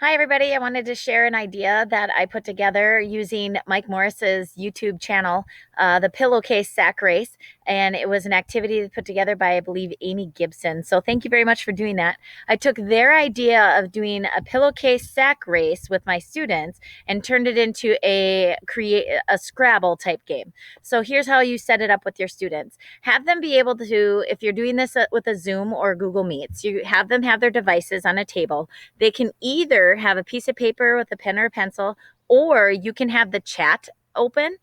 Hi, everybody. I wanted to share an idea that I put together using Mike Morris's YouTube channel, the Pillowcase Sack Race. And it was an activity put together by, I believe, Amy Gibson. So thank you very much for doing that. I took their idea of doing a pillowcase sack race with my students and turned it into a Scrabble type game. So here's how you set it up with your students. Have them be able to, if you're doing this with a Zoom or Google Meets, you have them have their devices on a table. They can either have a piece of paper with a pen or a pencil, or you can have the chat open.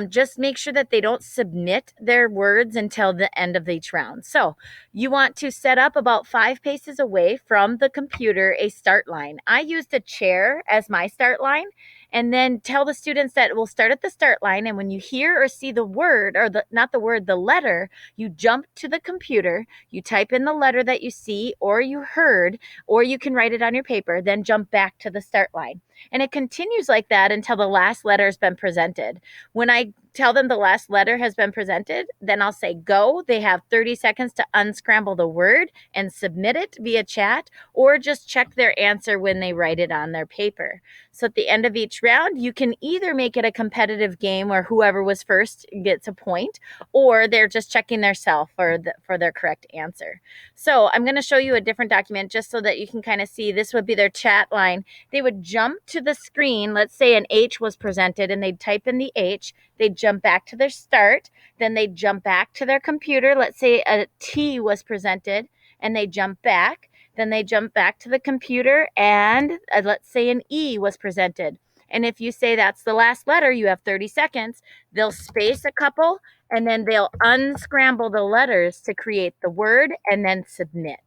Just make sure that they don't submit their words until the end of each round. So you want to set up about 5 paces away from the computer a start line. I used a chair as my start line, and then tell the students that we'll start at the start line, and when you hear or see the word, or not the word, the letter, you jump to the computer, you type in the letter that you see or you heard, or you can write it on your paper, then jump back to the start line. And it continues like that until the last letter has been presented. When I tell them the last letter has been presented, then I'll say go. They have 30 seconds to unscramble the word and submit it via chat, or just check their answer when they write it on their paper. So at the end of each round, you can either make it a competitive game where whoever was first gets a point, or they're just checking their self for their correct answer. So I'm going to show you a different document just so that you can kind of see. This would be their chat line. They would jump to the screen. Let's say an H was presented, and they'd type in the H. They'd jump back to their start. Then they'd jump back to their computer. Let's say a T was presented, and they jump back. Then they jump back to the computer, and let's say an E was presented. And if you say that's the last letter, you have 30 seconds. They'll space a couple, and then they'll unscramble the letters to create the word and then submit.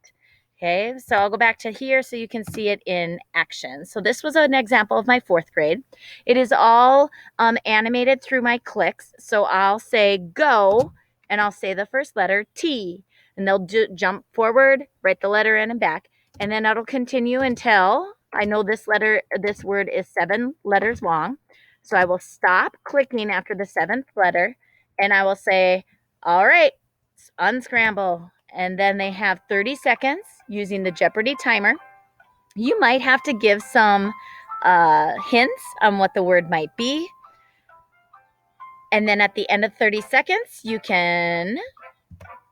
Okay, so I'll go back to here so you can see it in action. So this was an example of my 4th grade. It is all animated through my clicks. So I'll say go, and I'll say the first letter, T, and they'll jump forward, write the letter in and back, and then it'll continue until I know this word is 7 letters long. So I will stop clicking after the 7th letter, and I will say, all right, unscramble. And then they have 30 seconds using the Jeopardy timer. You might have to give some hints on what the word might be. And then at the end of 30 seconds,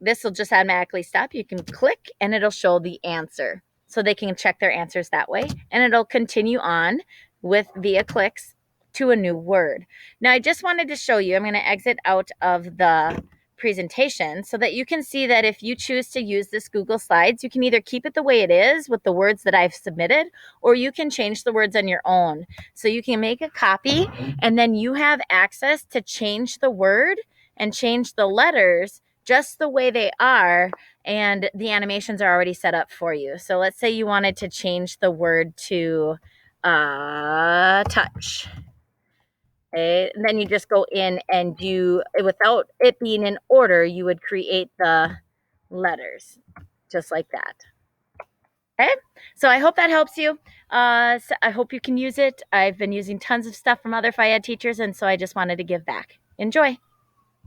this will just automatically stop. You can click and it'll show the answer. So they can check their answers that way. And it'll continue on via clicks to a new word. Now, I just wanted to show you, I'm going to exit out of the presentation so that you can see that if you choose to use this Google Slides, you can either keep it the way it is with the words that I've submitted, or you can change the words on your own. So you can make a copy, and then you have access to change the word and change the letters just the way they are, and the animations are already set up for you. So let's say you wanted to change the word to touch. Okay, and then you just go in and without it being in order, you would create the letters just like that. Okay, so I hope that helps you. So I hope you can use it. I've been using tons of stuff from other Phi Ed teachers, and so I just wanted to give back. Enjoy.